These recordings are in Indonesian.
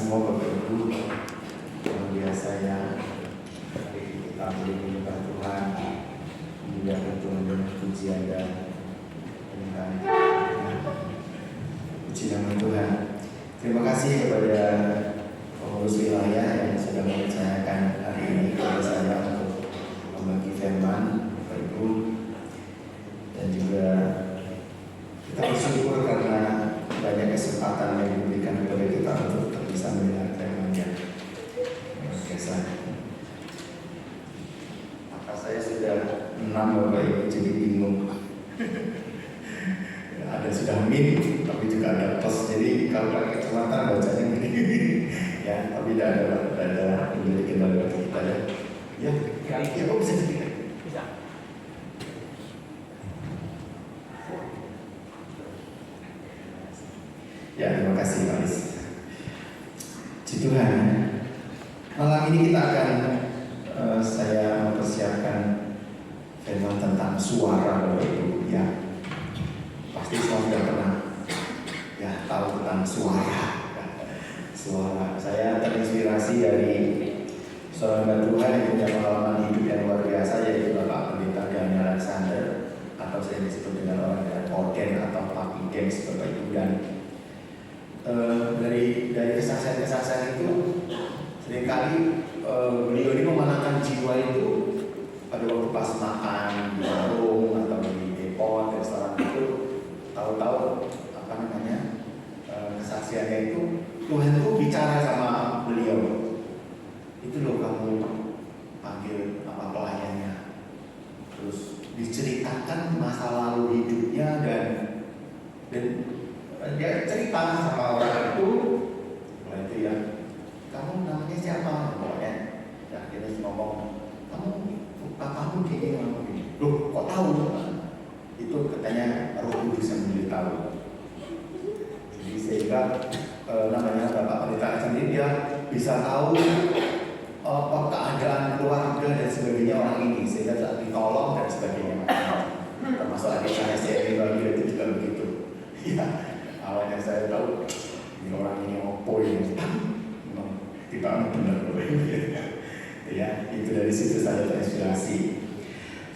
semua Bapak Ibu, luar biasa ya. Kita boleh menyembah Tuhan, memuliakan Tuhan dengan pujian dan puji nama Tuhan. Terima kasih kepada pengurus wilayah yang sudah mempercayakan hari ini kepada saya untuk membagi firman Bapak Ibu, dan juga kita bersyukur karena banyak kesempatan yang diberikan kepada kita untuk bisa mendengar firman-Nya. Biasa. Maka saya sudah 6 Bapak Ibu, jadi bingung. Ada sudah min, tapi juga ada plus. Jadi kalau pakai kacamata bacanya begini. Ya, tapi tidak ada menjadi kendala bagi kita ya. Ya, kok bisa sedikit? Bisa. Ya, terima kasih Pak Lis. Puji Tuhan. Malam ini kita akan saya mempersiapkan firman tentang suara Bapak Ibu. Ya, pasti semua sudah pernah ya tahu tentang suara. Suara. Saya terinspirasi dari seorang hamba Tuhan yang punya pengalaman hidup yang luar biasa, yaitu Bapak Pendeta Daniel Alexander, atau saya disebut dengan orang yang Orden atau Papi Games Bapak Ibu. Dan dari kesaksian-kesaksian itu seringkali beliau ini memenangkan jiwa itu pada waktu pas makan di warung atau di depot, restoran itu, tahu-tahu kesaksiannya itu Tuhan itu bicara sama beliau, itu loh kamu panggil apa pelayannya, terus diceritakan masa lalu hidupnya dan dia cerita sama orang itu ya, kamu namanya siapa? Pokoknya ya kita ngomong, kamu papamu gini, loh kok tahu? Itu katanya Roh Kudus yang memberitahu. Jadi sehingga namanya Bapak Pendeta sendiri dia bisa tahu keadaan keluarga dan sebagainya orang ini, sehingga saat ditolong dan sebagainya. Termasuk adik saya bagi itu juga begitu. Ya, awalnya saya tahu ini orang ini opo ini, kita benar loh. Ya, itu dari situ saya terinspirasi.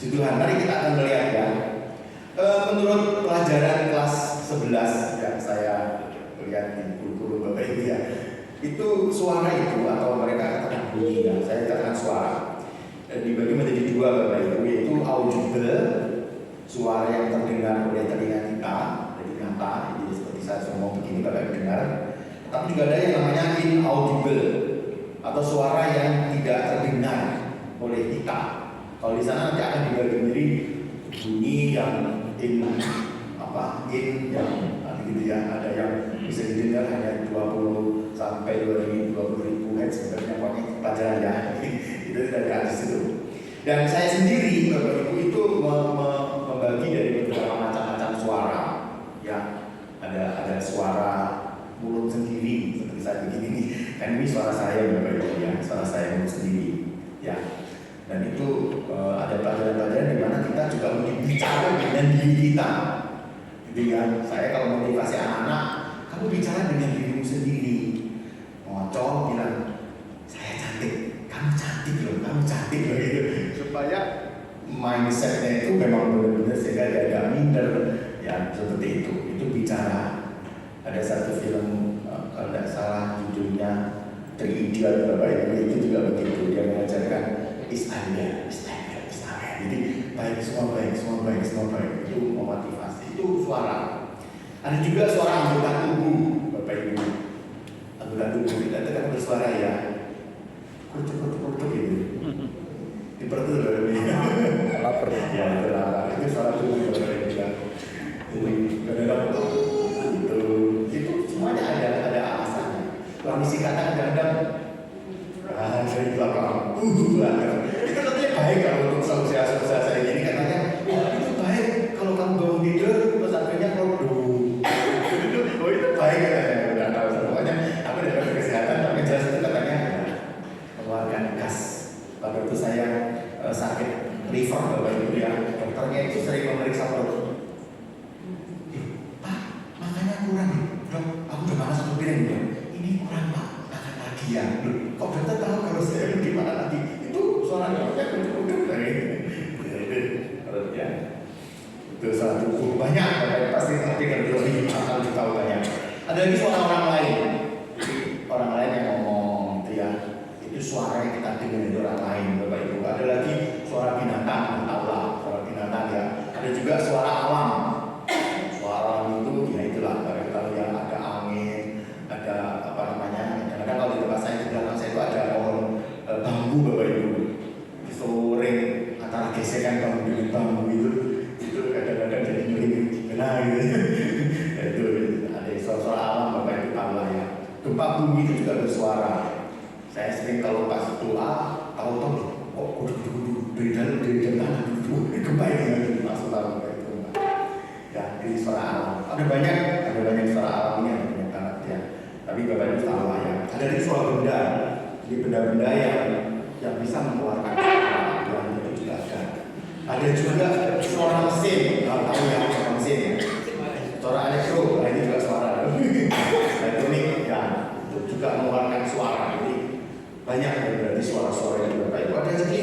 Tuhan, mari kita akan melihat ya. Menurut pelajaran kelas 11 yang saya lihat di guru Bapak Ibu ya, itu suara itu atau mereka katakan bunyi ya, saya katakan suara dibagi menjadi dua Bapak Ibu, yaitu audible, suara yang terdengar oleh telinga kita, jadi nyata, jadi seperti saya ngomong begini Bapak Ibu dengar. Tapi juga ada yang namanya inaudible atau suara yang tidak terdengar oleh kita. Kalau di sana nanti akan dibagi menjadi bunyi yang in yang gitu ya, ada yang bisa didengar hanya 20 sampai 20 ribu hertz sebenarnya, pakai pelajaran ya. Itu tidak ada di situ. Dan saya sendiri Bapak Ibu itu membagi dari beberapa macam-macam suara. Ya, ada suara mulut sendiri seperti saya begini nih. Kan ini suara saya Bapak Ibu ya, suara saya mulut sendiri. Ya. Dan itu ada pelajaran-pelajaran di mana kita juga bicara dengan diri kita. Jadi ya, saya kalau motivasi anak-anak, kamu bicara dengan dirimu sendiri. Ngocok bilang, saya cantik, kamu cantik loh gitu. Supaya mindsetnya itu memang benar-benar sehingga dia ada minder. Ya seperti itu bicara. Ada satu film kalau tidak salah judulnya Terideal Bapak Ibu, itu juga begitu. Dia mengajarkan Istana. Jadi baik semua itu memotivasi. Itu suara. Ada juga suara anggota tubuh Bapak Ibu. Anggota tubuh kita itu kan bersuara ya, kucuk gitu. Di perut itu lapar. Ya itu lapar. Itu suara tubuh Bapak Ibu. Jadi kadang-kadang itu semuanya ada alasannya. Kondisi kata kadang-kadang saya belakang, itu katanya baik kalau untuk sosial saya gini, katanya itu baik kalau kamu bangun tidur terus akhirnya itu baik katanya. Udah tahu pokoknya aku dari kesehatan tapi jelas itu katanya mengeluarkan gas. Pada waktu saya sakit liver Bapak Ibu ya, dokternya itu sering memeriksa perut. Pak, makanya kurang dok, aku udah makan 1 piring dok, ini kurang Pak. bahagia. Kok dokter tahu kalau saya gimana nanti? Itu suaranya udah ya. Itu satu banyak, pasti nanti kan lebih akan tahu banyak. Ada lagi suara orang lain. Jadi orang lain yang ngomong gitu ya. Itu suara yang kita dengar dari orang lain, Bapak Ibu. Ada lagi suara binatang, tahulah suara binatang ya. Ada juga suara alam. Suara alam itu ya itulah, kita lihat ada angin, ada apa namanya. Kadang-kadang kalau di tempat saya di belakang saya itu ada pohon bambu, Bapak Ibu. Sore antara gesekan bambu dengan bambu itu kadang-kadang jadi nyeri kena gitu. Itu ada suara alam, Bapak Ibu tahu lah ya. Gempa bumi itu juga bersuara. Saya sering kalau pas doa tahu-tahu kok dari dalam gempa ini langsung tahu itu. Ya, ini suara alam. Ada banyak suara alamnya banyak banget ya. Tapi Bapak Ibu tahu lah ya. Ada lagi suara benda. Jadi benda-benda yang bisa mengeluarkan suara itu juga ada. Ada juga suara mesin. Kalau tahu ya suara mesin. Suara elektro, ini juga suara. Elektronik ya, itu juga mengeluarkan suara. Jadi banyak ya berarti suara-suara yang Bapak Ibu. Ada lagi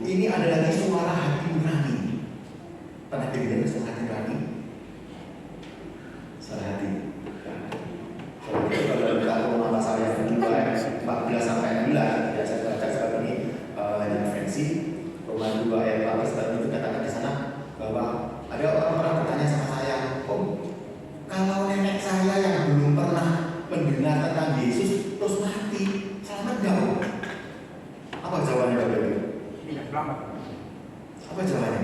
ini ada lagi suara hati nurani. Pernah dengar suara hati nurani? Suara hati. Kalau kita dalam Roma pasal yang kedua 14 sampai 16 ya saya baca seperti ini referensi Roma 2 ayat 14 seperti itu katakan di sana bahwa ada orang pernah bertanya sama saya, kalau nenek saya yang belum pernah mendengar tentang Yesus terus mati, selamat nggak? Apa jawabannya Bapak Ibu? Tidak selamat. Apa jawabannya?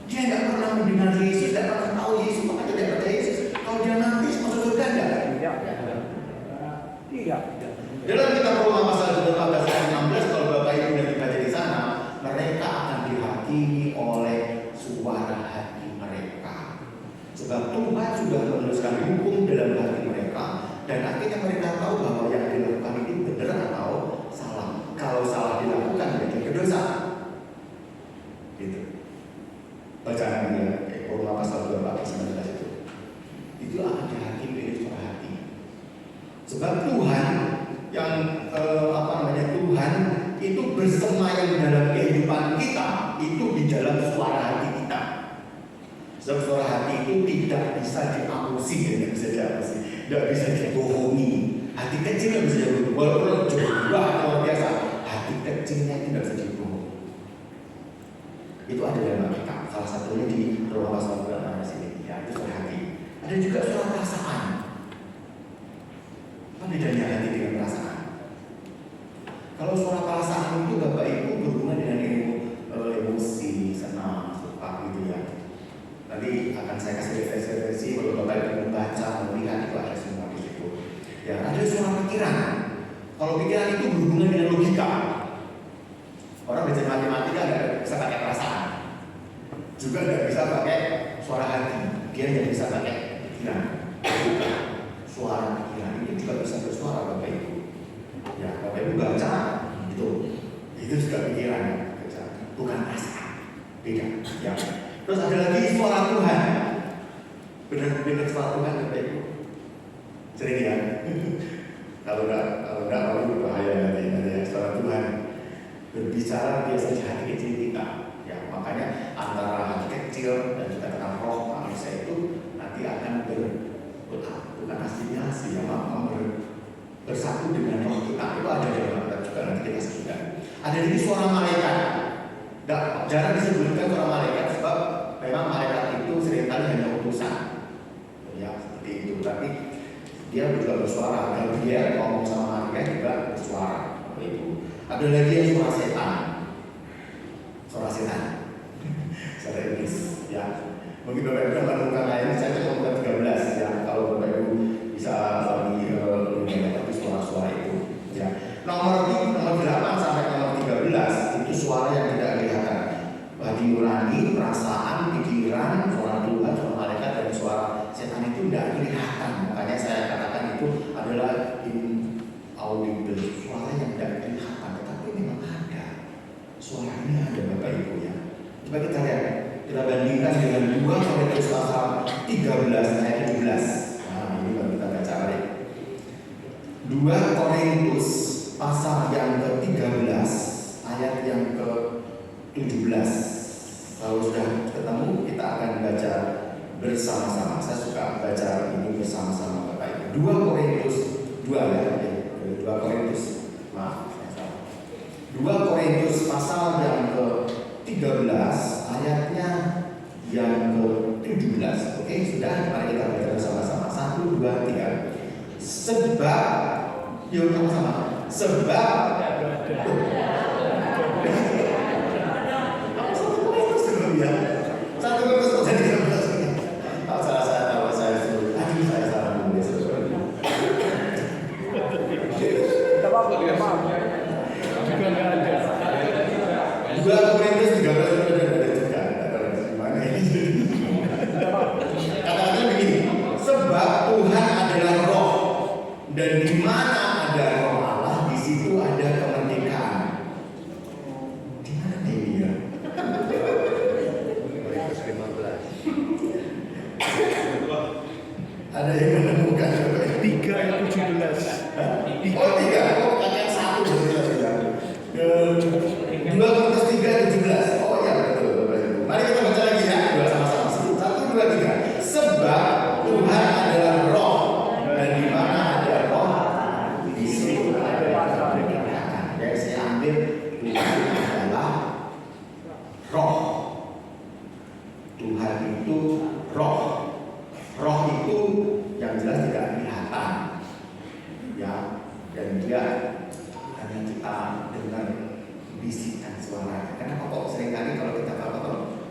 Dia nggak pernah mendengar Yesus, nggak pernah tahu Yesus, makanya dia percaya Yesus. Kalau dia nanti masuk surga enggak? Tidak. Dalam kitab Roma pasal 14 ayat 16 kalau Bapak Ibu sudah dibaca di sana, mereka akan dihakimi oleh suara hati mereka. Sebab Tuhan sudah menuliskan hukum dalam hati mereka dan akhirnya mereka tahu bahwa yang dilakukan itu benar atau salah. Kalau salah dilakukan berarti berdosa. Gitu. Bacaan dia Roma pasal 14 19 itu. Itu akan dihakimi oleh suara hati. Sebab Tuhan yang Tuhan itu bersemayam dalam kehidupan kita itu di dalam suara hati kita. Sebab suara hati itu tidak bisa diamusi, tidak bisa dibohongi. Hati kecil tidak bisa dibohongi. Walaupun jumlah luar biasa, hati kecilnya tidak bisa dibohongi. Itu ada dalam kita. Salah satunya di Roma pasal 14 ini. Ya, itu suara hati. Ada juga suara perasaan. Apa bedanya hati dengan perasaan? Kalau suara perasaan itu Bapak Ibu berhubungan dengan emosi, senang, suka gitu ya. Nanti akan saya kasih referensi kalau Bapak Ibu membaca, melihat itu ada semua di situ. Ya, ada suara pikiran. Kalau pikiran itu berhubungan dengan logika. Orang belajar matematika nggak bisa pakai perasaan, juga nggak bisa pakai suara hati. Dia nggak bisa pakai pikiran. Suara pikiran ini juga bisa bersuara Bapak Ibu. Ya, Bapak Ibu baca itu juga pikiran, bukan perasaan, beda. Ya. Terus ada lagi suara Tuhan. Benar-benar suara Tuhan Bapak Ibu. Sering ya. Kalau enggak itu bahaya nanti suara Tuhan berbicara biasa di hati kecil kita. Ya, makanya antara hati kecil dan juga tentang roh manusia itu nanti akan bukan aslinya sih ya, bersatu dengan roh kita. Itu ada dalam Alkitab juga nanti kita sebutkan. Ada lagi suara malaikat. Jarang disebutkan suara malaikat sebab memang malaikat itu seringkali hanya utusan. Ya, seperti itu. Tapi dia juga bersuara. Kalau dia ngomong sama Maria juga bersuara. Itu. Ada lagi yang suara setan. Suara setan. Suara iblis. Ya. Mungkin Bapak Ibu menemukan lain. Saya menemukan 13. Ya. Kalau Bapak Ibu bisa tapi suara-suara itu. Ya. Nomor 8 sampai nomor 13 itu suara yang tidak kelihatan. Hati nurani, perasaan, pikiran, suara Tuhan, suara malaikat dan suara setan itu tidak kelihatan. Makanya saya katakan itu adalah inaudible, suara yang tidak kelihatan, tetapi memang ada. Suara ini ada Bapak Ibu ya. Coba kita lihat, kita bandingkan dengan 2 Korintus pasal 13 ayat 17. Nah, ini baru kita baca balik. 2 Korintus pasal yang ke-13 ayat yang ke-17. Kalau sudah ketemu kita akan baca bersama-sama. Saya suka baca ini bersama-sama Bapak Ibu. 2 Korintus 2 ya. 2 Korintus. Maaf, saya salah. 2 Korintus pasal yang ke-13 ayatnya yang ke-17. Oke, sudah, mari kita baca bersama-sama. 1, 2, 3. Sebab, yuk sama-sama. Sebab dan di mana ada Roh Allah, di situ ada kemerdekaan. Di mana ini ya? Korintus 15. Ada yang menemukan 3 ayat 17. Oh 3, oh kalian 1 ya. 2 Korintus 3 ayat 17. Oh ya betul. Mari kita baca lagi ya, dua sama-sama. 1, 2, 3. Sebab Tuhan adalah Roh, dan di mana Tuhan adalah Roh. Tuhan itu Roh. Roh itu yang jelas tidak kelihatan, ya. Dan dia hanya kita dengar bisikan suara. Kenapa kok seringkali kalau kita kata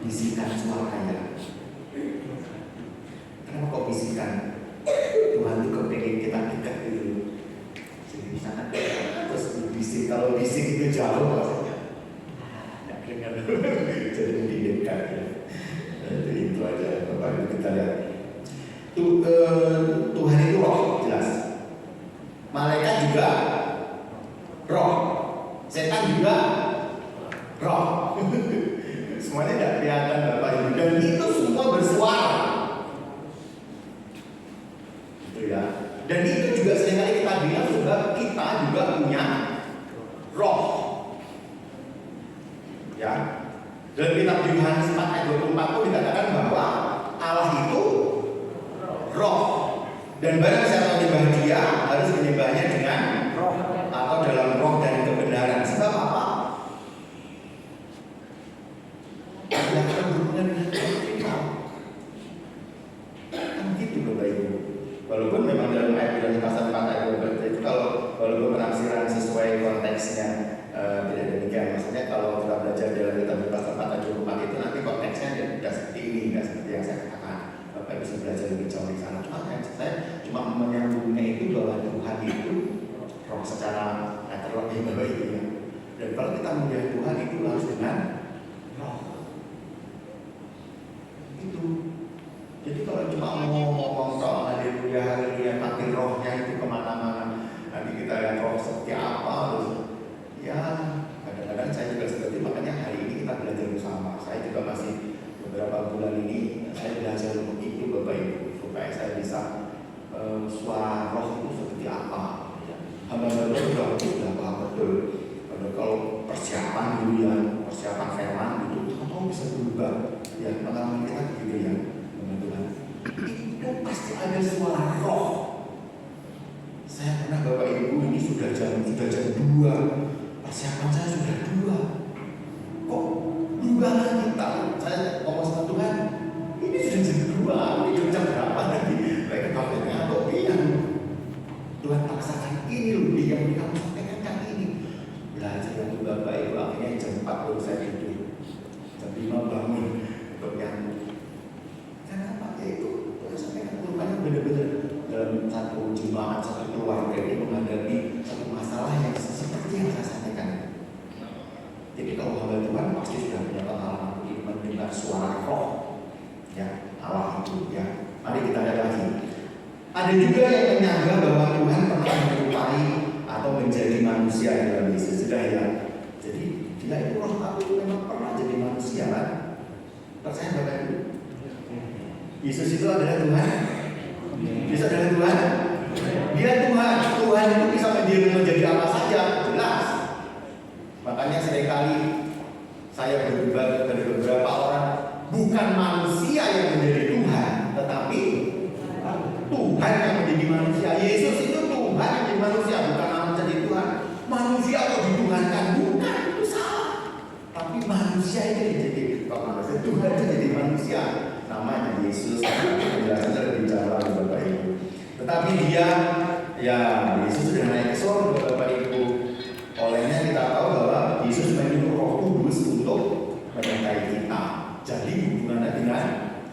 bisikan suara ya? Kenapa kok bisikan? Tuhan itu kepengen kita dekat dulu. Jadi misalkan terus bisik, kalau bisik itu jauh maksudnya nggak dengar. Jadi lebih dekat ya. Jadi itu aja Bapak Ibu kita lihat. Tuhan itu Roh, jelas. Malaikat juga Roh. Setan juga Roh. Semuanya tidak kelihatan Bapak Ibu. Dan itu semua bersuara. Gitu ya. Dan itu juga seringkali kita bilang sebab kita juga punya Roh. Ya. Dalam kitab Yohanes 4 ayat 24 itu dikatakan bahwa Allah itu Roh. Dan barang siapa menyembah Dia harus menyembahnya dengan Roh atau dalam roh dan kebenaran. Sebab apa? Ada hubungan dengan kita. Kan gitu Bapak Ibu. Walaupun memang dalam ayat Yohanes pasal 4 ayat 24 itu walaupun penafsiran sesuai konteksnya tidak demikian. Maksudnya kalau kita belajar dalam kitab pasal 4 ayat 24 itu nanti konteksnya tidak seperti ini, tidak seperti yang saya katakan. Bapak bisa belajar lebih jauh di sana. Saya cuma menyambungnya itu bahwa Tuhan itu Roh secara terlebih Bapak Ibu ya. Dan kalau kita melihat Tuhan itu harus dengan Roh. Itu. Jadi kalau cuma mau ngomong soal haleluya, pakai rohnya itu kemana-mana, nanti kita lihat roh seperti apa, terus ya kadang-kadang saya juga seperti makanya hari ini kita belajar bersama. Saya juga masih beberapa bulan ini saya belajar untuk itu Bapak Ibu, supaya saya bisa suara roh itu seperti apa. Hamba-hamba sudah paham betul. Kalau persiapan dulu ya, persiapan firman itu atau bisa berubah. Ya pengalaman kita gitu ya. Itu pasti ada suara roh. Saya pernah Bapak Ibu ini sudah jam 2, persiapan saya sudah 2. Kok berubah lagi? Saya ngomong sama Tuhan, ini sudah jam 2, ini jam berapa nanti? Mereka takutnya kok iya. Tuhan paksakan ini loh, yang kamu sampaikan kan ini. Belajar dari Bapak Ibu, akhirnya jam 4 baru saya tidur, jam 5 bangun untuk yang itu sampaikan rupanya benar-benar dalam satu jemaat, satu keluarga ini menghadapi satu masalah yang seperti yang saya sampaikan. Jadi kalau hamba Tuhan pasti sudah punya pengalaman mendengar suara roh ya Allah itu ya. Mari kita lihat lagi. Ada juga yang menyanggah bahwa Tuhan pernah menyerupai atau menjadi manusia dalam Yesus. Sudah ya. Jadi dia itu roh tapi memang pernah jadi manusia kan? Percaya Bapak Ibu? Yesus itu adalah Tuhan. Yesus adalah Tuhan. Dia Tuhan. Tuhan itu Makanya seringkali saya berdebat dengan beberapa orang, bukan manusia yang menjadi Tuhan, tetapi Tuhan yang menjadi manusia. Yesus itu Tuhan yang menjadi manusia, bukan manusia jadi Tuhan. Manusia kok dituhankan? Bukan, itu salah. Tapi manusia itu yang jadi manusia, Tuhan itu jadi manusia. Namanya Yesus, penjelasannya lebih jauh Bapak Ibu. Tetapi dia, ya Yesus sudah naik ke surga Bapak Ibu. Olehnya kita tahu bahwa Yesus menyuruh Roh Kudus untuk menyertai kita. Jadi hubungannya dengan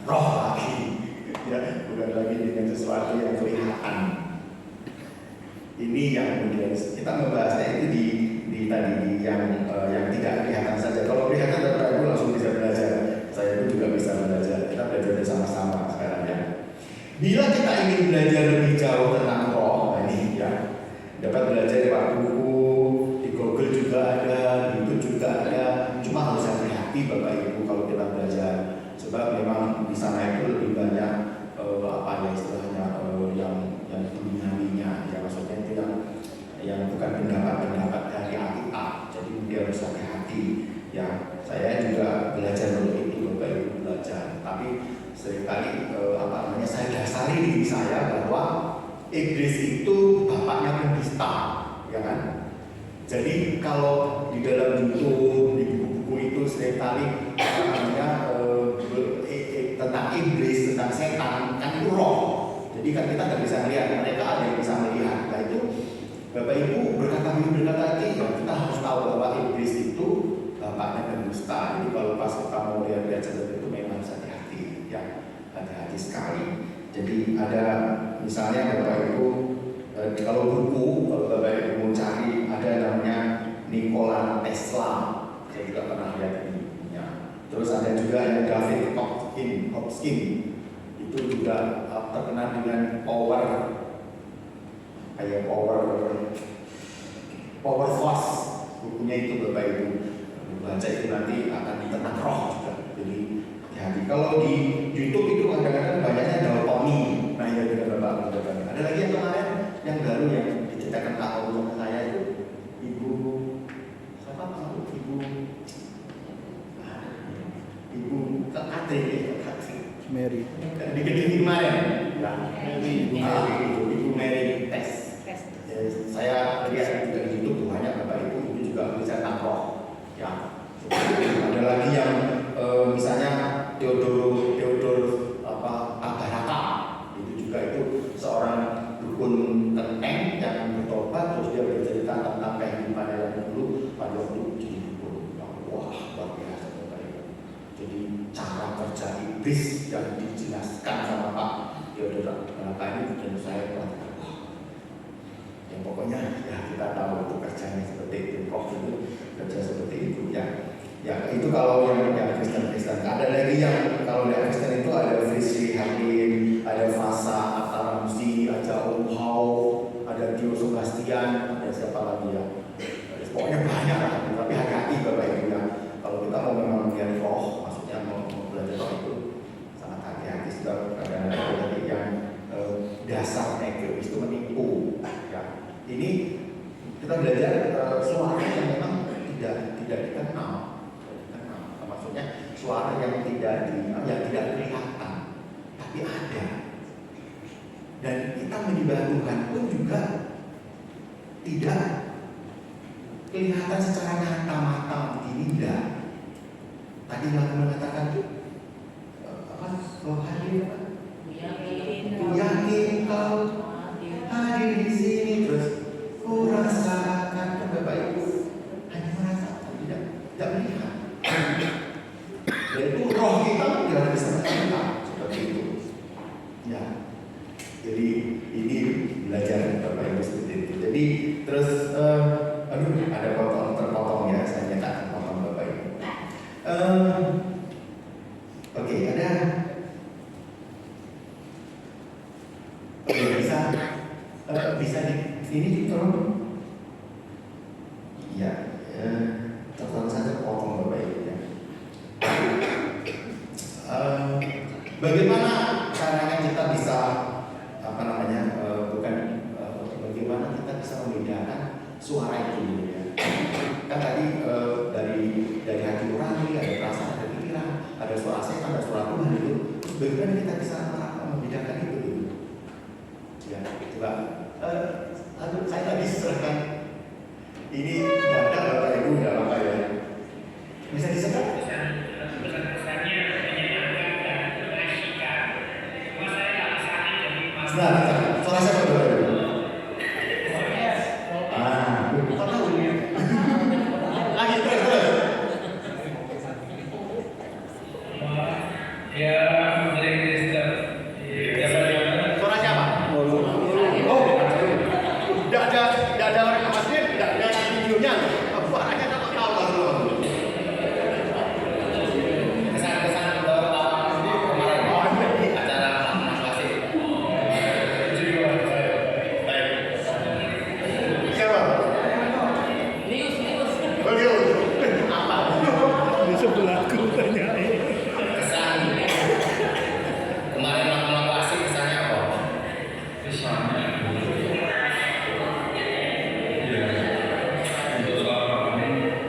roh lagi, ya, bukan lagi dengan sesuatu yang kelihatan. Ini yang kemudian kita membahasnya itu di tadi yang tidak kelihatan saja. Kalau kelihatan Bapak Ibu langsung bisa belajar. Saya pun juga bisa belajar. Kita belajar bersama-sama sekarang ya. Bila kita ingin belajar lebih jauh tentang roh, ini ya dapat belajar lewat buku, di Google juga ada, di YouTube juga ada. Cuma harus hati-hati Bapak Ibu kalau kita belajar. Sebab memang di sana itu lebih banyak apa ya istilahnya yang duniawinya, ya maksudnya itu yang bukan pendapat dari Alkitab. Jadi dia harus hati-hati. Ya, saya juga belajar untuk itu Bapak Ibu belajar. Tapi seringkali saya dasari diri saya bahwa iblis itu bapaknya pendusta, ya kan? Jadi kalau di dalam YouTube, di buku-buku itu seringkali tentang iblis, tentang setan, kan itu roh. Jadi kan kita nggak bisa melihat, mereka ada yang bisa melihat. Nah itu Bapak Ibu berkata lagi, kita harus tahu bahwa iblis itu bapaknya pendusta. Jadi kalau pas kita mau lihat seperti itu memang harus hati-hati, ya hati-hati sekali. Jadi ada misalnya Bapak Ibu kalau buku, kalau Bapak Ibu mau cari ada namanya Nikola Tesla, saya juga pernah lihat ini. Ya. Terus ada juga yang David Hopkins, itu juga terkenal dengan power force. Bukunya itu Bapak Ibu baca itu nanti akan tentang roh juga. Jadi hati-hati. Kalau di YouTube itu kadang-kadang banyaknya Daltoni. Nah ya juga Bapak. Ada lagi yang kemarin yang baru yang diceritakan Kak Om saya itu Ibu siapa tahu Ibu Katri Mary di Kediri kemarin. Ya, Ibu Mary tes. Saya lihat juga di YouTube banyak Bapak Ibu itu juga bisa tentang roh. Ya. Ada lagi yang misalnya Theodor Abaraka, itu juga itu seorang dukun kenteng yang bertobat terus dia bercerita tentang kehidupan yang dulu pada waktu jadi dukun. Wah, luar biasa Bapak Ibu. Jadi cara kerja iblis yang dijelaskan sama Pak Theodor Abaraka ini dan saya perhatikan. Wah, yang pokoknya ya kita tahu itu kerjanya seperti itu, roh itu kerja seperti itu ya. Ya itu kalau yang Kristen. Ada lagi yang kalau yang Kristen itu ada Frischli Hakim, ada Fasa Ataramsi, ada Om Hao, ada Dio Sebastian, ada siapa lagi ya. Pokoknya banyak lah. Tapi hati-hati Bapak Ibu ya. Kalau kita mau memang melihat roh, maksudnya mau belajar roh itu sangat hati-hati. Sebab kadang-kadang ada yang dasar egois itu menipu. Ya. Ini kita belajar suara yang memang tidak dikenal. Maksudnya suara yang tidak kelihatan, tapi ada. Dan kita menyembah Tuhan pun juga tidak kelihatan secara nyata mata begini enggak. Tadi lagu mengatakan kau hadir apa? Yakin kau hadir di sini, terus ku rasakan Bapak Ibu hanya merasakan tidak melihat. Yaitu roh kita tidak bisa melihat seperti itu. Ya. Jadi ini belajar Bapak Ibu seperti itu. Jadi terus ada terpotong ya, saya nyatakan potong Bapak Ibu. Oke, ada. Oke, bisa di sini tolong. Iya, catatan saja potong Bapak Ibu ya. Bagaimana caranya kita bisa bagaimana kita bisa membedakan suara itu ya. Kan tadi bagaimana kita bisa membedakan itu? Ya, coba. Saya tadi serahkan ini data Bapak Ibu nggak apa-apa ya? Bisa disekat? Sebentar, suara saya Bapak Ibu. Kok tahu ini? Lagi terus. Ya, Suara siapa? Oh, tidak ada orang masjid, tidak ada videonya. Suaranya tak tahu kalau. kesan-kesan bawa ini kemarin acara masing. Siapa? Beliau. Apa? Di sebelahku tanyain. Kesan kemarin malam asik kesannya apa? Kesannya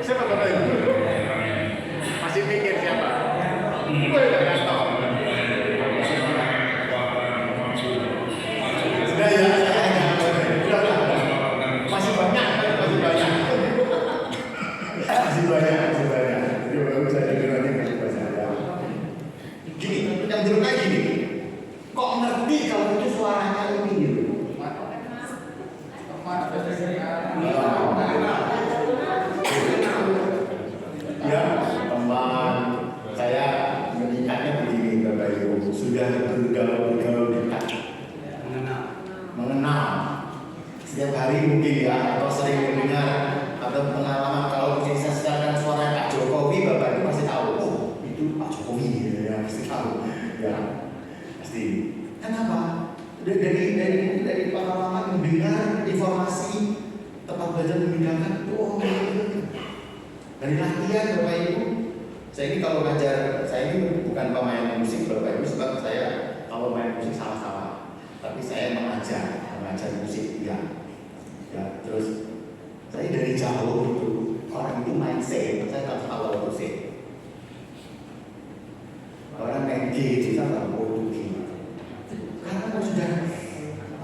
Siapa Bapak Ibu? Masih pikir siapa? Nggak tahu. Sudah ya, sudah. Masih banyak. Jadi baru saya bilang ini masih banyak. Ya. Gini, yang jeruk kayak gini. Kok ngerti kalau itu suaranya ini gitu? Ya, teman saya meningkatnya begini Bapak Ibu, sudah bergaul dekat, mengenal setiap hari mungkin ya, atau sering mendengar atau pengalaman kalau saya sekarang suara Pak Jokowi, Bapak Ibu pasti tahu, oh itu Pak Jokowi ya, pasti tahu ya, pasti. Kenapa? Dari pengalaman mendengar informasi tempat belajar memindahkan itu, oh dari latihan Bapak Ibu. Saya ini kalau ngajar, saya ini bukan pemain musik Bapak Ibu, sebab saya kalau main musik salah-salah. Tapi saya mengajar musik ya. Terus saya dari jauh itu orang itu main C, saya tak tahu apa C. Orang main G, saya tak tahu G. Karena sudah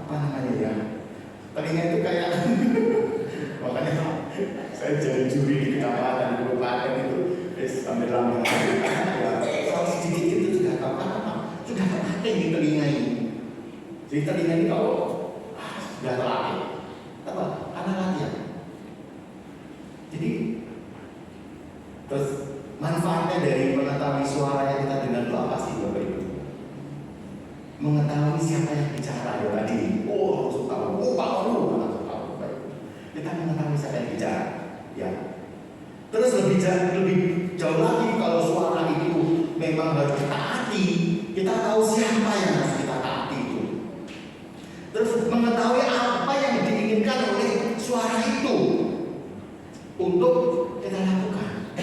apa namanya ya, telinga itu kayak makanya saya jadi juri di kecamatan kabupaten itu sambil lama ya, soal sedikit itu sudah sudah terlatih di telinga ini. Jadi telinga ini kalau sudah terlatih apa? Karena latihan. Jadi terus manfaatnya dari mengetahui suara yang kita dengar itu apa sih Bapak Ibu? Mengetahui siapa yang bicara ya tadi. Oh harus tahu. Oh Pak Lu harus tahu. Kita mengetahui siapa yang bicara. Ya. Terus lebih jauh lagi kalau suara itu memang harus ditaati, kita tahu siapa yang harus kita taati itu. Terus mengetahui apa yang diinginkan oleh suara itu untuk kita lakukan.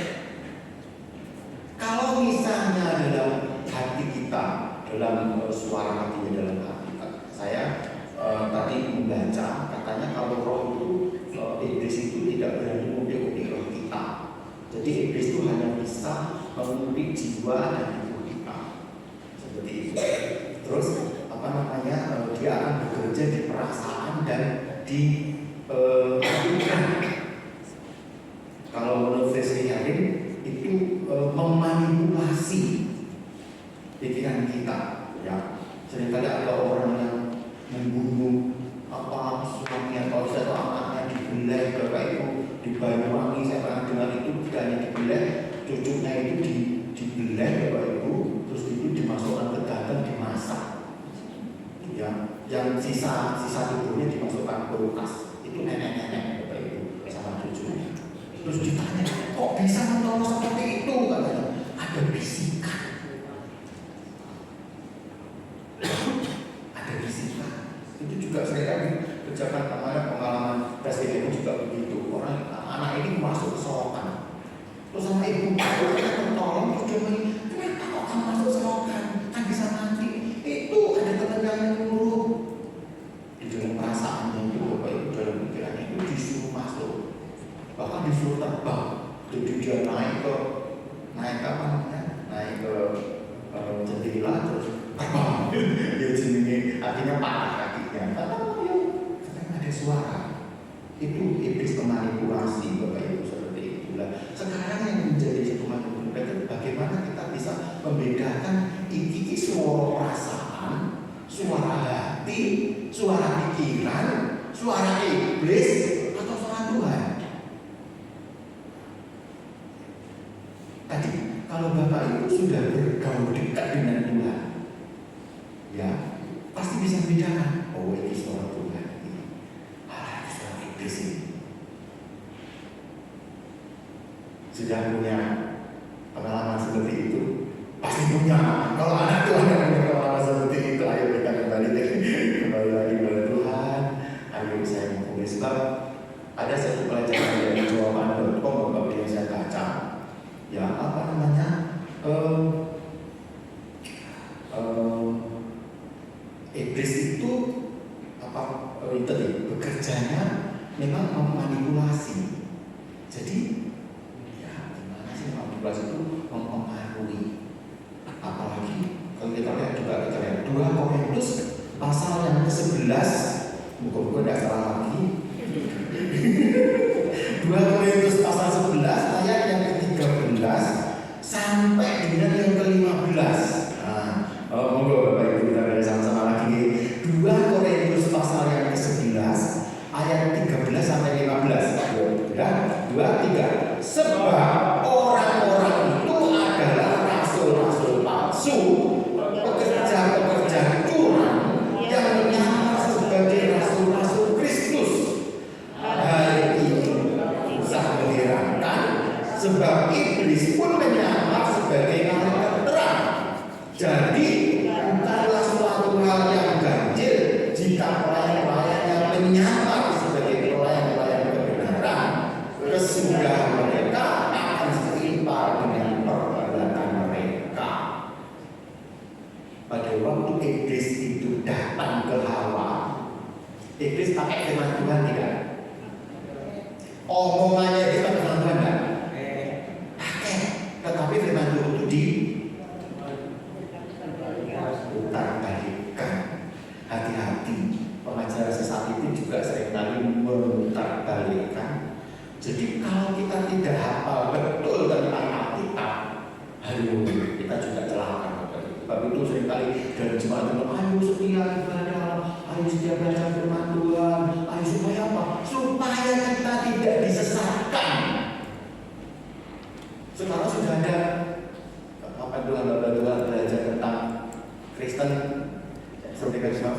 Kalau misalnya dalam hati kita, dalam suara hatinya dalam hati saya tadi membaca katanya kalau roh itu iblis itu tidak berani mengutik roh kita. Jadi iblis itu hanya bisa mengutik jiwa dan tubuh kita. Seperti itu. Terus apa namanya? Dia akan bekerja di perasaan dan di pikiran. Kalau menurut Wesley Harim itu memanipulasi pikiran kita. Ya, seringkali ada orang yang membunuh suami atau satu anaknya dibelah, Bapak Ibu di Banyuwangi saya pernah dengar itu tidak hanya dibelah, cucunya itu dibelah Bapak Ibu, terus itu dimasukkan ke dalam dimasak, ya, yang sisa tubuhnya dimasukkan ke kulkas, itu nenek-nenek Bapak Ibu sama cucunya, terus ditanya kok bisa menolong seperti itu katanya, ada bisikan. Itu juga saya kerjakan kemarin pengalaman presiden juga begitu. Orang anak ini masuk ke selokan, terus sama ibu tolong terus dia bilang, kenapa kok kamu masuk selokan? Kan bisa mati. Itu ada ketegangan luruh di dalam perasaannya itu, Bapak Ibu dalam pikirannya itu disuruh masuk, bahkan disuruh terbang. Jadi dia naik ke jendela terus terbang. Ya jenenge artinya patah kakinya. Karena ada suara. Itu iblis memanipulasi Bapak Ibu seperti itulah. Sekarang yang menjadi satu manipulasi bagaimana kita bisa membedakan iki suara perasaan, suara hati, suara pikiran, suara iblis atau suara Tuhan. Tadi kalau Bapak Ibu sudah bergaul dekat dengan Tuhan, ya pasti bisa membedakan. Oh ini suara Tuhan, ini suara iblis ini. Sudah punya pengalaman seperti itu? Pasti punya. Kalau anak Tuhan yang punya pengalaman seperti itu, ayo kita kembali lagi kepada Tuhan. Ayo saya mau sebab ada satu pelajaran dari jawaban.com Bapak yang saya baca. Ya apa namanya? Iblis itu bekerjanya memang memanipulasi. Jadi manipulasi itu mempengaruhi. Apalagi kalau kita lihat 2 Korintus pasal yang ke-11, buku-buku tidak salah lagi. 2 Korintus pasal 11 ayat yang ke-13 sampai dengan yang ke-15. Monggo Bapak Ibu kita lihat sama-sama lagi. 2 Korintus pasal yang ke-11 ayat 13 sampai 15. Ya, 2, 3. Sebab orang-orang itu adalah rasul-rasul palsu, pekerja-pekerja curang yang menyamar sebagai rasul-rasul Kristus. Hal ini usah mengherankan, sebab iblis pun menyamar sebagai malaikat terang. Jadi bukanlah suatu hal yang ganjil jika pelayan-pelayan yang menyamar sebagai pelayan-pelayan kebenaran kesudahan mereka akan setimpal dengan perbuatan mereka. Pada waktu iblis itu datang ke Hawa, iblis pakai firman Tuhan tidak? Omongannya iblis pakai firman Tuhan tidak? Pakai. Tetapi firman Tuhan itu diputar-balikkan. Hati-hati, pengajaran sesat itu juga seringkali memutar-balikkan. Jadi kalau kita tidak hafal betul tentang Alkitab, kita juga celaka. Sebab itu seringkali dari jemaat itu, ayo setia ibadah, ayo setia baca firman Tuhan, ayo supaya apa? Supaya kita tidak disesatkan. Sekarang sudah ada Tuhan belajar tentang Kristen seperti Kristen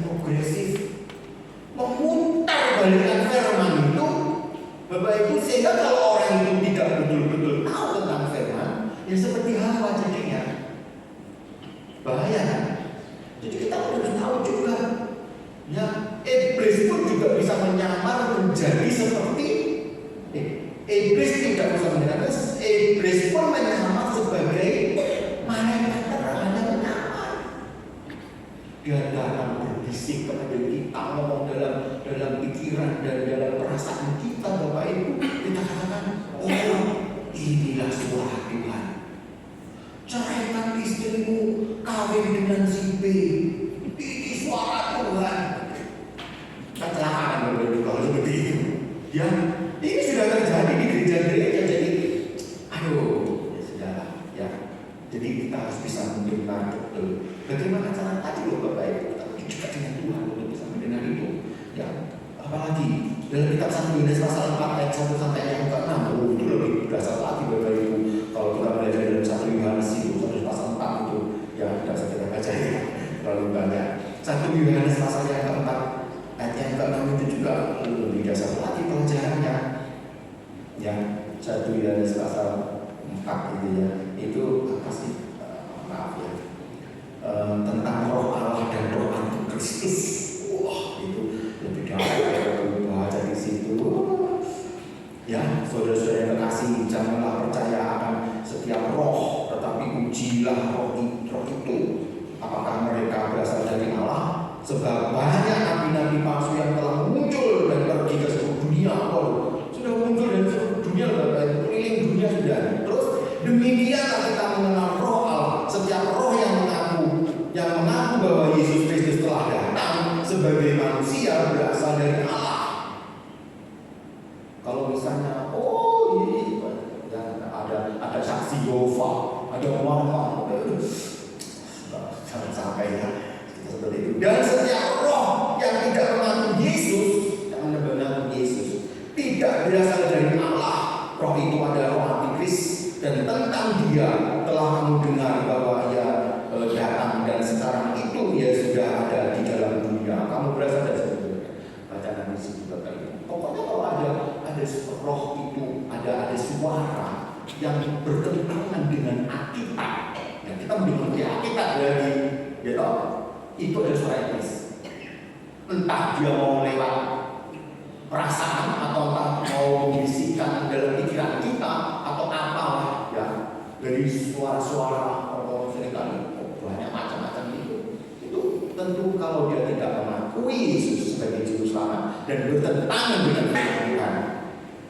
progresif, memutar balikan firman itu, Bapak Ibu, sehingga kalau orang itu tidak betul-betul tahu tentang firman, ya seperti Hawa jadinya bahaya. Jadi kita harus tahu juga, ya iblis pun juga bisa menyamar menjadi seperti iblis tidak bisa menyamar, iblis pun menyamar sebagai malaikat terang yang menyamar. Dia datang berbisik kepada kita, ngomong dalam pikiran dan dalam perasaan kita, Bapak Ibu. Kita katakan, oh inilah suara Tuhan. Ceraikan istrimu, kawin dengan si B. Ini suara Tuhan. Kecelakaan Bapak Ibu kalau seperti itu. Ya, ini sudah terjadi di gereja-gereja. Jadi, aduh, ya sudahlah. Ya, jadi kita harus bisa mendengar betul. Bagaimana cara tadi loh Bapak Ibu, kita dekat dengan Tuhan untuk bisa mendengar itu. Ya, apalagi dalam kitab 1 Yohanes pasal 4 ayat 1 sampai yang ke-6. Oh, itu lebih dasar lagi Bapak Ibu. Kalau kita belajar dalam 1 Yohanes itu, 1 pasal 4 itu, ya tidak usah kita baca ya, terlalu banyak. 1 Yohanes pasal yang ke-4 ayat yang ke-6 itu juga lebih dasar lagi pelajarannya. Ya, 1 Yohanes pasal 4 itu ya, itu apa sih? Maaf ya. Tentang roh Allah dan roh antikristus. Wah, itu lebih dalam baca di situ. Ya, saudara-saudara yang kekasih, janganlah percaya akan setiap roh, tetapi ujilah roh itu. Apakah mereka berasal dari Allah? Sebab banyak nabi-nabi palsu yang telah muncul dan pergi ke seluruh dunia. Sudah muncul dari seluruh dunia, keliling dunia sudah. Terus demikianlah kita mengenal roh Allah. Setiap roh yang sebagai manusia berasal dari Allah. Kalau misalnya, oh ini ada saksi Yehova, ada orang, jangan sampai ya seperti itu. Dan setiap roh yang tidak mengaku Yesus, yang mengaku Yesus, tidak berasal dari Allah. Roh itu adalah roh antikris, dan tentang dia telah kamu dengar bahwa ia datang dan sekarang itu ia sudah ada di dalam dunia. Kamu berasal dari situ. Baca nanti situ Bapak. Pokoknya kalau ada roh itu, ada suara yang bertentangan dengan Alkitab. Ya, kita mengerti Alkitab dari itu adalah suara iblis. Entah dia mau lewat perasaan atau entah mau membisikkan dalam pikiran kita atau apalah ya, dari suara-suara atau seringkali banyak macam-macam itu tentu kalau dia tidak mengakui Yesus sebagai juru selamat dan bertentangan dengan Tuhan,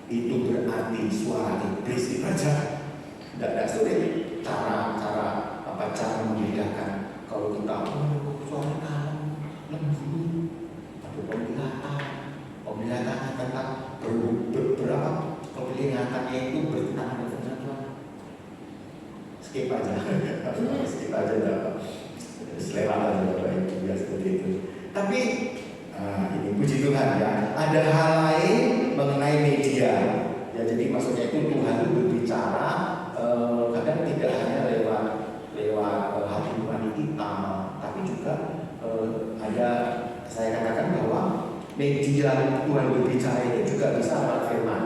itu berarti suara iblis dibaca. Tidak sulit cara membedakan. Kalau kita suara kalem, lembut, ada penglihatan tentang berapa penglihatannya itu bertentangan dengan Tuhan. Skip aja dapat selewat aja ya seperti itu. Tapi ini puji Tuhan ya, ada hal lain mengenai media ya. Jadi maksudnya itu Tuhan itu berbicara kadang tidak hanya lewat hati nurani kita, tapi juga ada, saya katakan bahwa media Tuhan berbicara itu juga bisa lewat firman.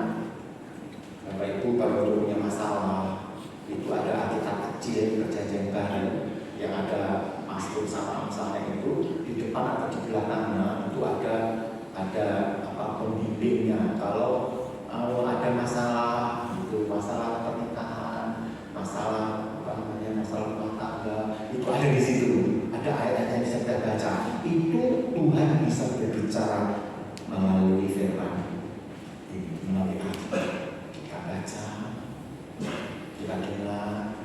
Bapak Ibu kalau punya masalah, itu ada Alkitab kecil perjanjian baru yang ada Mazmur sama misalnya itu di depan atau di belakangnya itu ada pembimbingnya. Kalau ada masalah itu, masalah pernikahan, masalah rumah tangga, itu ada di situ. Ada ayat-ayat yang bisa kita baca. Itu Tuhan bisa berbicara melalui firman, melalui Alkitab. Kita baca, kita dengar.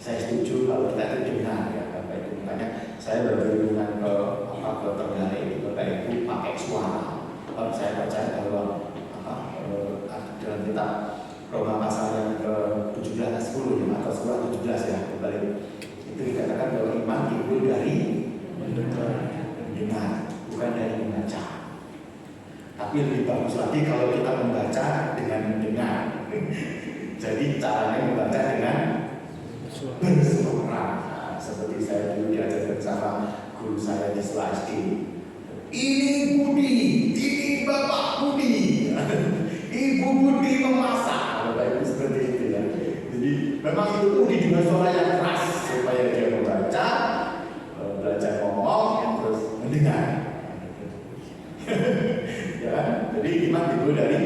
Saya setuju kalau kita itu dengar ya Bapak Ibu. Makanya saya berhubungan ke tergali itu Bapak Ibu pakai suara. Kalau saya baca bahwa dalam kitab Roma pasal yang ke-17 10 atau surah 17 ya kembali itu dikatakan bahwa iman timbul dari mendengar, bukan dari membaca. Tapi lebih bagus lagi kalau kita membaca dengan mendengar. Jadi caranya membaca dengan bersuara. Nah, seperti saya dulu diajarkan sama guru saya di SD. Ini Budi, ini Bapak Budi. Ibu Budi memasak. Bapak Ibu seperti itu ya. Jadi memang itu Budi dengan suara yang keras supaya dia membaca, belajar ngomong, terus mendengar. Ya, jadi iman itu dari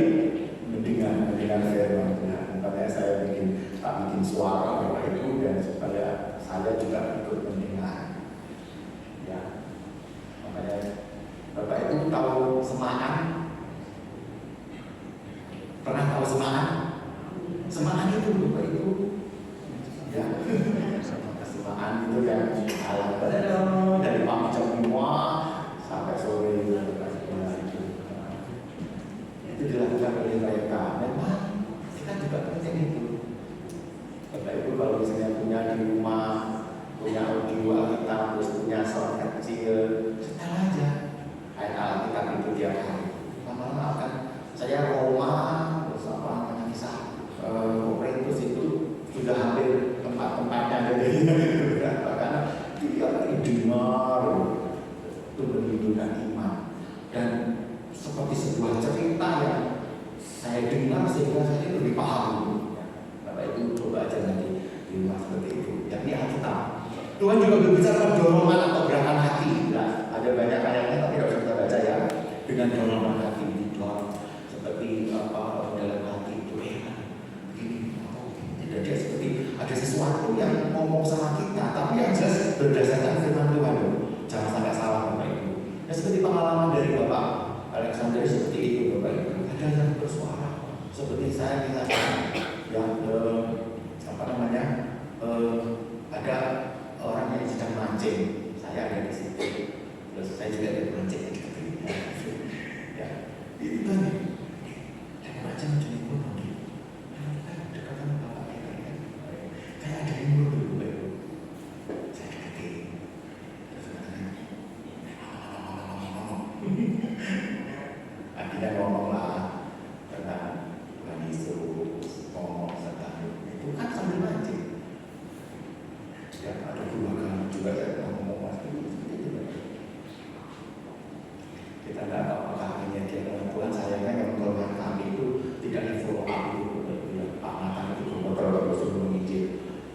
mendengar firman Tuhan. Makanya saya bikin suara Bapak Ibu dan supaya saya juga ikut mendengar. Ya, makanya Bapak Ibu tahu semaan? Pernah tahu semaan? Semaan itu Bapak Ibu, ya, semaan itu kan alat dari pagi jam 5 sampai sore itu dilakukan oleh mereka. Memang kita juga penting itu. Bapak Ibu kalau misalnya punya di rumah, punya audio Alkitab, terus punya sound kecil, setel aja ayat Alkitab itu tiap hari. Lama-lama akan saya Roma, terus apa namanya kisah Korintus itu sudah hampir tempat-tempatnya dari karena tiap hari dengar itu menunjukkan iman dan seperti sebuah cerita yang saya dengar sehingga saya lebih paham. Bapak Ibu coba aja nanti di rumah seperti itu. Yang di Alkitab Tuhan juga berbicara dorongan atau gerakan hati. Nah, ada banyak ayatnya tapi tidak usah kita baca ya. Dengan dorongan hati didorong seperti dalam hati itu begini. Tidak ada seperti ada sesuatu yang ngomong sama kita, tapi yang jelas berdasarkan firman Tuhan. Jangan sampai salah Bapak Ibu. Dan seperti pengalaman dari Bapak Alexander seperti itu Bapak Ibu. Ada yang bersuara seperti saya misalnya yang ada orang yang sedang mancing, saya ada di situ, terus saya juga ada mancing. Akhirnya ngomonglah tentang Tuhan Yesus, ngomong tentang itu kan sambil mancing. Ya ada keluarga juga yang ngomong kita tidak tahu apakah ini dia dengan Tuhan. Sayangnya yang kelemahan kami itu tidak di follow up itu, Pak Nathan itu beberapa sebelum menginjil.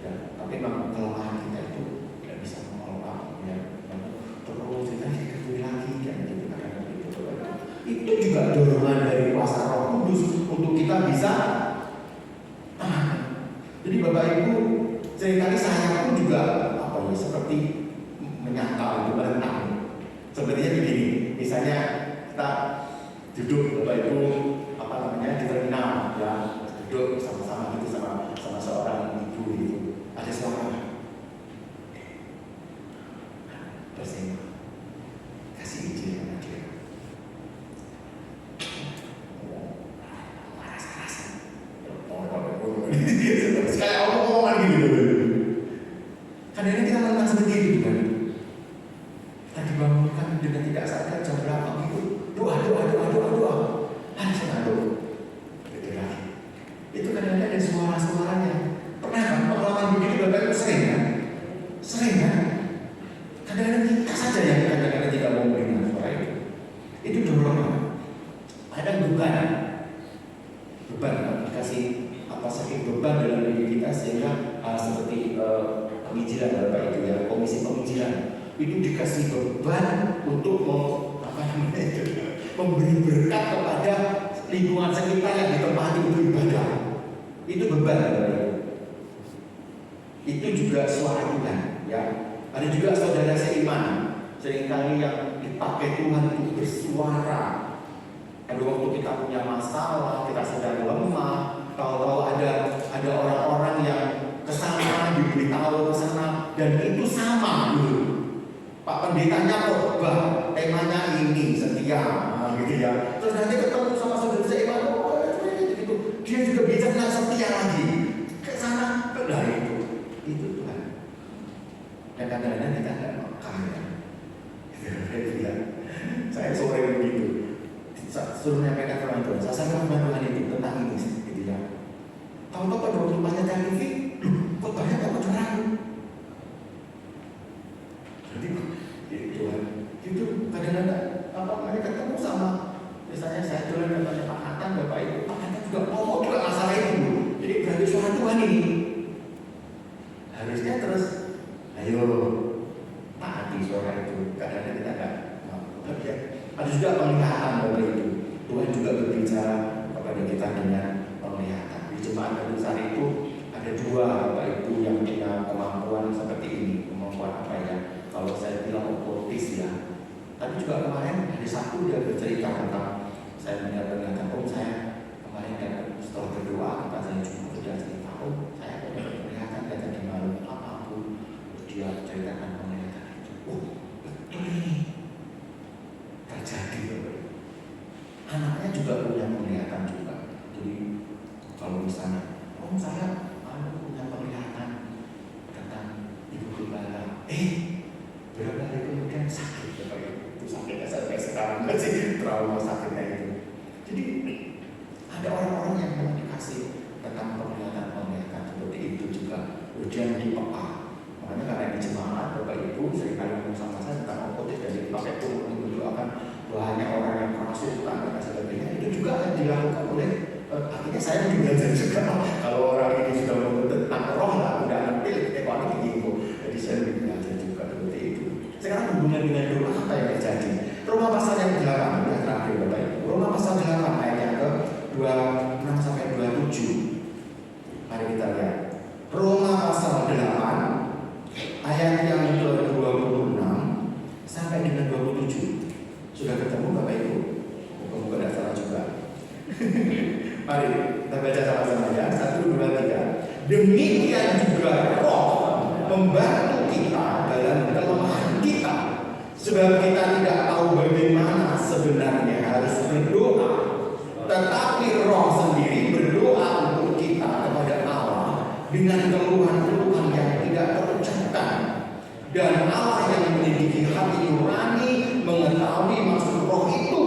Ya, tapi memang kelemahan kita itu tidak bisa follow up. Ya, terus kita diketahui lagi dan gitu kadang itu. Itu juga dorongan dari kuasa Roh Kudus untuk kita bisa. Jadi Bapak Ibu, seringkali saya pun juga apa ya seperti menyangkal itu berenang. Sebenarnya begini, misalnya kita duduk Bapak Ibu apa namanya di terminal ya, duduk sama-sama gitu sama seorang ibu itu, ada suara bersama kasih izin sama dia. Kayak omong-omongan gitu. Kadang-kadang kita menang sendiri kan. Kita dibangunkan dengan tidak sadar jam berapa gitu. Doa. Ada sengaja. Gitu lagi. Itu kadang-kadang ada suara-suaranya. Pernah kan pengalaman begitu Bapak Ibu sering kan? Sering kan? Kadang-kadang kita saja yang kadang-kadang tidak mau mendengar suara itu. Itu dorongan. Ada beban dikasih apa sakit beban dalam diri kita sehingga seperti penginjilan Bapak itu ya, komisi penginjilan itu dikasih beban untuk memberi berkat kepada lingkungan sekitar yang ditempati untuk ibadah. Itu beban Bapak Ibu. Itu juga suara Tuhan ya. Ada juga saudara seiman seringkali yang dipakai Tuhan untuk bersuara. Ada waktu kita punya masalah, kita sedang lemah, kalau ada orang-orang yang kesana diberitahu kesana dan itu sama dulu. Pak pendetanya khotbah, temanya ini setia, gitu ya. Terus nanti ketemu sama saudara seiman, gitu. Dia juga bicara setia lagi. Kesana, nah itu Tuhan. Dan kadang-kadang kita tidak makan ya. Saya sore begitu. Suruh menyampaikan firman Tuhan. Saya sampaikan firman Tuhan itu tentang ini, gitu ya. Tahu-tahu pada waktu panjang TV, kok banyak dapat curang. Jadi Tuhan itu kadang-kadang apa namanya ketemu sama, misalnya saya jalan dan tanya Pak Nathan, Bapak Ibu, Pak Nathan juga ngomong juga masalah itu. Jadi berarti suara Tuhan ini. Harusnya terus, ayo taati suara itu. Kadang-kadang kita nggak mau. Ya. Ada juga penglihatan Bapak Ibu. Tuhan juga berbicara kepada kita dengan penglihatan. Di jemaat Kedusaan itu ada dua Bapak Ibu yang punya kemampuan seperti ini. Kemampuan apa ya? Kalau saya bilang okultis ya. Tapi juga kemarin hari Sabtu dia bercerita tentang saya melihat penglihatan. Saya kemarin kan setelah berdoa kita saya cuma sudah cerita. Saya punya penglihatan dan tadi malam apapun dia ceritakan penglihatan itu. Betul ini. Terjadi anaknya juga punya penglihatan juga. Jadi kalau misalnya saya punya penglihatan tentang ibu gembala, berapa hari kemudian sakit ya Pak, itu sakitnya sampai sekarang masih trauma sakitnya itu. Jadi ada orang-orang yang memang dikasih tentang penglihatan seperti itu juga. Ujian di peka. Makanya karena di jemaat Bapak Ibu seringkali ngomong sama saya tentang okotis dan dipakai pun mendoakan banyak orang yang kerasukan dan sebagainya. Itu juga dilakukan oleh akhirnya saya belajar juga. Kalau orang ini sudah ngomong tentang roh lah, udah ngerti ekonomi gitu. Jadi saya belajar juga seperti itu. Sekarang hubungan dengan doa apa yang terjadi? Roma pasal yang 8 yang terakhir Bapak Ibu. Roma pasal 8 ayat yang ke 26 sampai 27. Mari kita lihat. Roma pasal 8 ayat yang ke-26 sampai dengan 27. Sudah ketemu Bapak Ibu? Moga-moga tidak salah juga. Mari kita baca sama-sama ya. 1, 2, 3. Demikian juga Roh membantu kita dalam kelemahan kita, sebab kita tidak tahu bagaimana sebenarnya harus berdoa. Tetapi Roh sendiri berdoa untuk kita kepada Allah dengan keluhan-keluhan yang tidak terucapkan. Dan Allah yang menyelidiki hati nurani mengetahui maksud Roh itu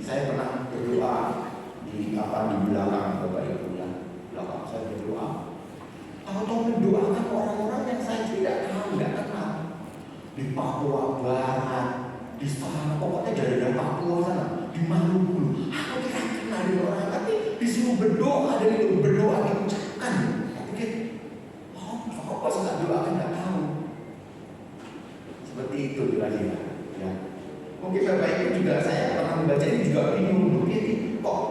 Saya pernah berdoa di belakang Bapak Ibu ya, belakang saya berdoa. Tahu-tahu mendoakan orang-orang yang saya tidak tahu, tidak kenal. Di Papua Barat, di sana, pokoknya dari Papua sana, di Maluku. Aku tidak kenal di orang, tapi disuruh berdoa dan itu berdoa diucapkan. Aku pikir, oh, apa saya doakan tidak tahu. Seperti itu kira-kira. Ya. Mungkin Bapak Ibu juga saya pernah membaca ini juga bingung. Mungkin kok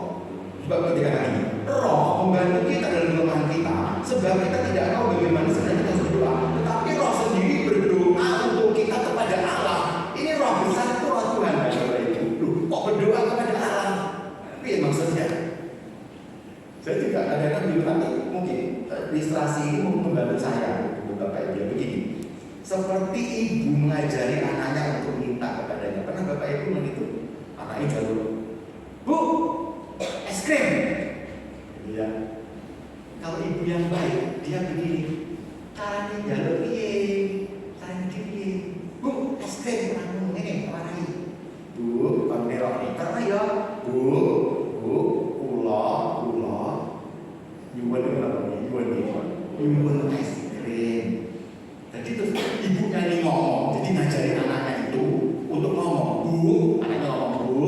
sebab ketika tadi Roh membantu kita dalam kelemahan kita. Sebab kita tidak tahu bagaimana sebenarnya kita harus berdoa. Tetapi Roh sendiri berdoa untuk kita kepada Allah. Ini Roh besar itu Roh Tuhan. Bapak Ibu, kok berdoa kepada Allah? Tapi maksudnya, saya juga kadang-kadang bilang mungkin ilustrasi ini membantu saya, Bapak Ibu. Begini. Seperti ibu mengajari anaknya untuk minta kepadanya. Pernah Bapak Ibu begitu? Anaknya jalur, Bu, es krim. Ya. Kalau ibu yang baik, dia begini. Caranya jalur caranya gini. Bu, es krim. Ini marahi. Bu, kalau merah nih, karena ya, Bu, ulo, nyuwun es krim. Jadi terus ibunya ini ngomong, jadi ngajarin anaknya itu untuk ngomong, Bu, anaknya ngomong, Bu,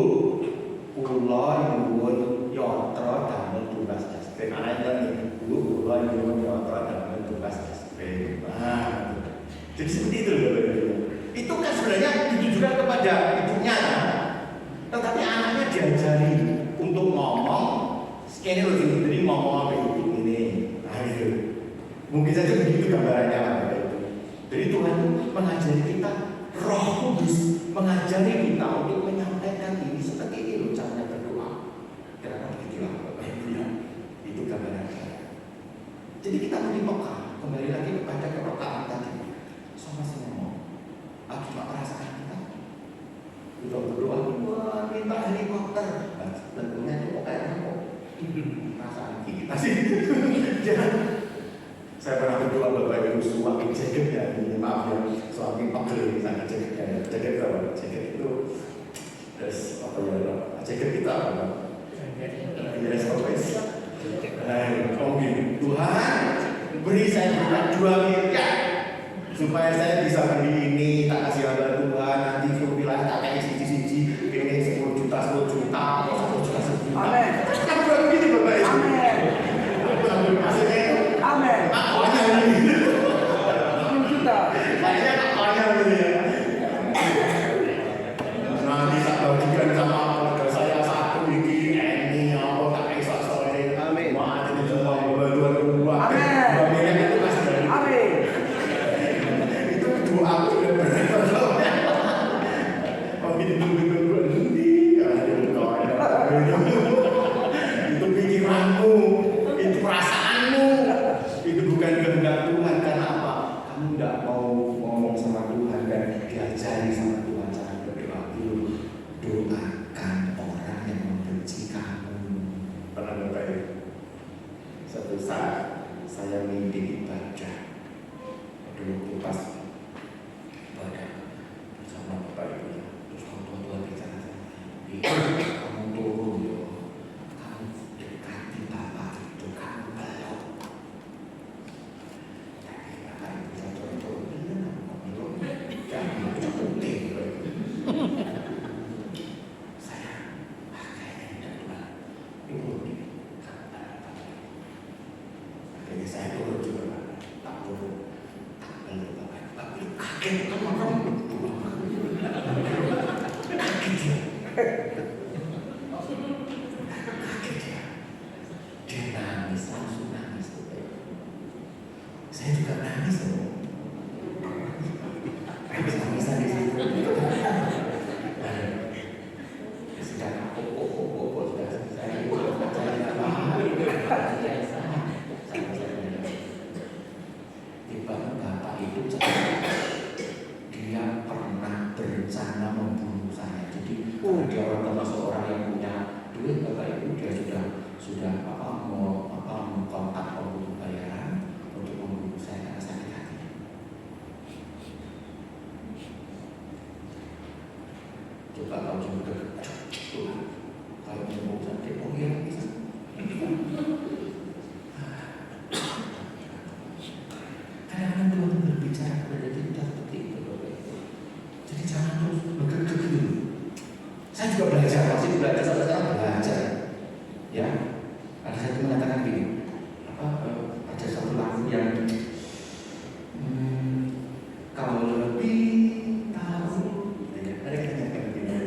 kula nyuwun yatra damel tugas es krim. Anaknya nih, Bu, kula nyuwun yatra damel tugas es krim. Nah, jadi seperti itu loh. Itu kan sebenarnya ditujukan kepada ibunya, tetapi anaknya diajari untuk ngomong. Sekian loh, jadi ngomong apa ibu ini. Nah itu, mungkin saja begitu gambarannya Pak. Jadi Tuhan mengajari kita, Roh Kudus mengajari kita untuk menyampaikan ini seperti ini loh caranya berdoa. Karena begitulah Bapak Ibu ya, itu gambaran saya. Jadi kita lebih peka, kembali lagi kepada kepekaan tadi. Sama-sama ngomong, cuma perasaan kita. Kita berdoa, wah minta helikopter. Tentunya itu pokoknya apa? Perasaan kita sih. Jangan. Saya pernah berdoa Bapak Ibu suami jaket ya, maaf ya, suami pegel misalnya jaket apa? Jaket itu, terus apa ya? Jaket kita apa? Ya sobes. Tuhan beri saya 2 miliar supaya saya bisa beli ini, tak kasih hamba Tuhan. Nanti suruh bilang tak kayak siji, ini 10 juta, atau 1 juta. Amin. Kan bukan begitu Bapak Ibu. Amin. Maksudnya amin. Kayaknya kakaknya gitu ya. Nanti tak bagikan sama keluarga saya satu ini apa tak bisa soalnya. Amin. Wah itu semua bantuan kedua. Amin. Bagian itu masih dari. Amin. Itu doa aku sudah berdoa. Oh itu itu pikiranmu, itu perasaanmu, itu bukan kehendak Tuhan. Karena apa? Kamu tidak mau ngomong sama Tuhan dan diajari sama Tuhan cara berdoa dulu. Doakan orang yang membenci kamu. Pernah Bapak ya? Suatu saat saya mimpi ibadah. Dulu pas ibadah bersama Bapak Ibu, terus Tuhan bicara sama kamu turun ya, kamu dekati Bapak itu, kamu belok. Saya turun juga, tak turun, tak belum tapi kaget kan orang berdua, kaget dia, dia nangis, langsung nangis. Saya juga nangis loh. Nangis sudah Bapak itu dia pernah berencana membunuh saya. Jadi dia orang termasuk orang yang punya duit. Bapak Ibu dia sudah mau kontak pembunuh bayaran untuk membunuh saya karena sakit hati. Coba kalau juga Tuhan Kalau mau sakit, oh iya bisa. Kadang-kadang Tuhan berbicara kepada kita seperti itu, Bapak Ibu. Jadi jangan terus bergerak dulu. Saya juga belajar, masih belajar sampai sekarang belajar. Ya, ada satu mengatakan gini, ada satu lagu yang kau lebih tahu. Ada kata-kata begini.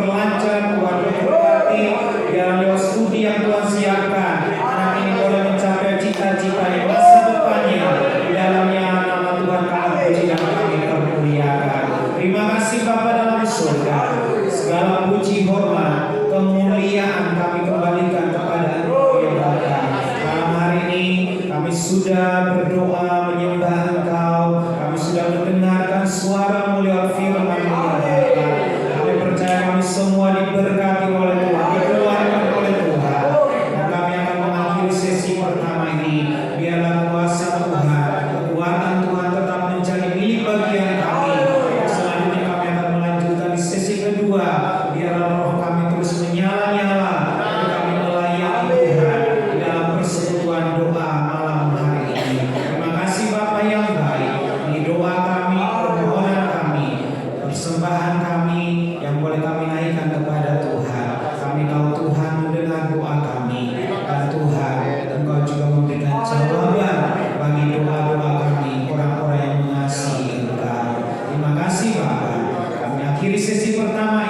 diperlancar, Tuhan berkati, biar lewat studi yang Tuhan siapkan, anak ini boleh mencapai cita-citanya, masa depannya, di dalamnya nama Tuhan kami puji dan kami permuliakan. Terima kasih Bapa dalam surga, segala puji hormat, kemuliaan kami kembalikan kepada Engkau yang Bapa. Malam hari ini kami sudah berdoa menyembah Engkau, kami sudah mendengarkan suara-Mu lewat firman-Mu ya Bapa. Kami percaya kami semua diberkati oleh Tuhan, dikeluarkan oleh Tuhan, dan kami akan mengakhiri sesi pertama ini. Biarlah kuasa Tuhan, kekuatan Tuhan tetap menjadi milik bagian kami. Selanjutnya kami akan melanjutkan di sesi kedua. Biarlah roh kami terus menyala-nyala, dan kami melayani Tuhan di dalam persekutuan doa malam hari ini. Terima kasih Bapa yang baik. Ini doa kami, permohonan kami, persembahan kami yang boleh kami naikkan kepada Tuhan. Kami tahu Tuhan mendengar doa kami, dan Tuhan Engkau juga memberikan jawaban bagi doa-doa kami, orang-orang yang mengasihi Engkau. Terima kasih Bapa. Kami akhiri sesi pertama